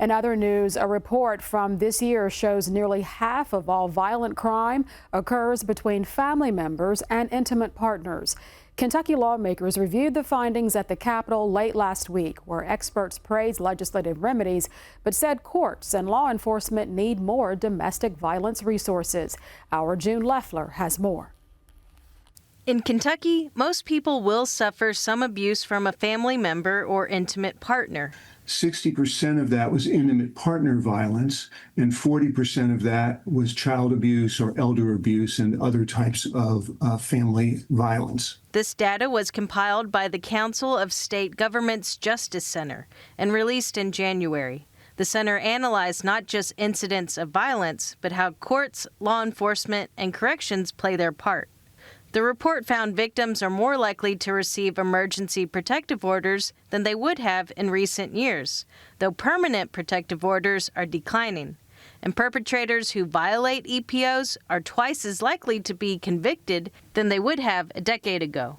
In other news, a report from this year shows nearly half of all violent crime occurs between family members and intimate partners. Kentucky lawmakers reviewed the findings at the Capitol late last week, where experts praised legislative remedies, but said courts and law enforcement need more domestic violence resources. Our June Leffler has more. In Kentucky, most people will suffer some abuse from a family member or intimate partner. 60% of that was intimate partner violence, and 40% of that was child abuse or elder abuse and other types of family violence. This data was compiled by the Council of State Governments Justice Center and released in January. The center analyzed not just incidents of violence, but how courts, law enforcement, and corrections play their part. The report found victims are more likely to receive emergency protective orders than they would have in recent years, though permanent protective orders are declining. And perpetrators who violate EPOs are twice as likely to be convicted than they would have a decade ago.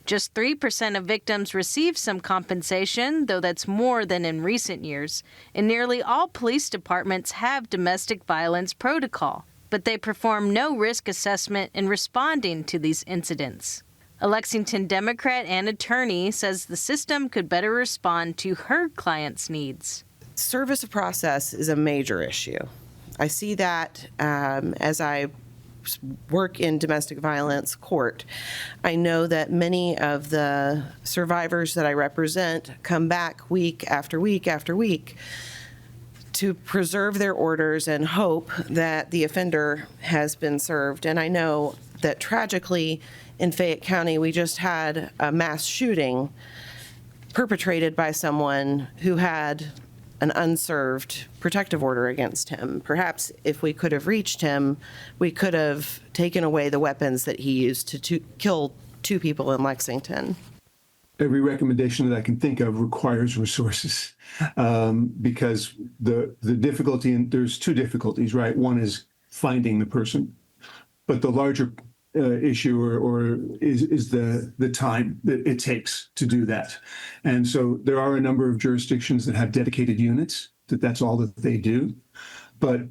Just 3% of victims receive some compensation, though that's more than in recent years. And nearly all police departments have domestic violence protocol, but they perform no risk assessment in responding to these incidents. A Lexington Democrat and attorney says the system could better respond to her clients' needs. Service of process is a major issue. I see that as I work in domestic violence court. I know that many of the survivors that I represent come back week after week after week to preserve their orders and hope that the offender has been served. And I know that tragically in Fayette County, we just had a mass shooting perpetrated by someone who had an unserved protective order against him. Perhaps if we could have reached him, we could have taken away the weapons that he used to kill 2 people in Lexington. Every recommendation that I can think of requires resources because the difficulty, and there's 2 difficulties, right? One is finding the person, but the larger issue is the time that it takes to do that. And so there are a number of jurisdictions that have dedicated units that's all that they do, but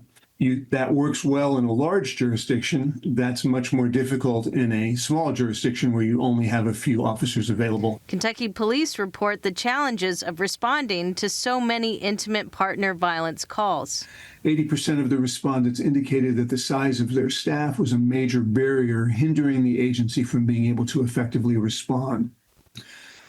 that works well in a large jurisdiction. That's much more difficult in a small jurisdiction where you only have a few officers available. Kentucky police report the challenges of responding to so many intimate partner violence calls. 80% of the respondents indicated that the size of their staff was a major barrier hindering the agency from being able to effectively respond.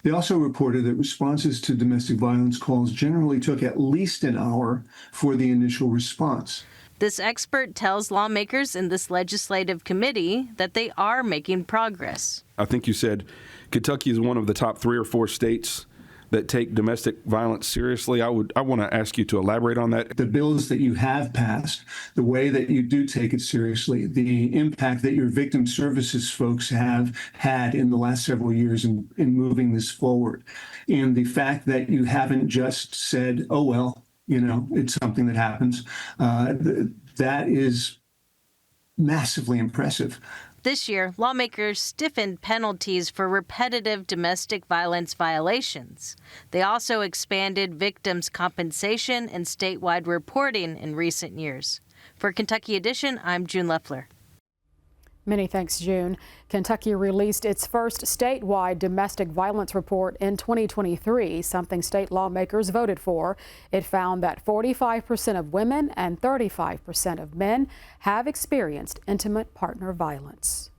They also reported that responses to domestic violence calls generally took at least an hour for the initial response. This expert tells lawmakers in this legislative committee that they are making progress. I think you said Kentucky is one of the top 3 or 4 states that take domestic violence seriously. I want to ask you to elaborate on that. The bills that you have passed, the way that you do take it seriously, the impact that your victim services folks have had in the last several years in moving this forward, and the fact that you haven't just said, oh, well, it's something that happens. That is massively impressive. This year, lawmakers stiffened penalties for repetitive domestic violence violations. They also expanded victims' compensation and statewide reporting in recent years. For Kentucky Edition, I'm June Leffler. Many thanks, June. Kentucky released its first statewide domestic violence report in 2023, something state lawmakers voted for. It found that 45% of women and 35% of men have experienced intimate partner violence.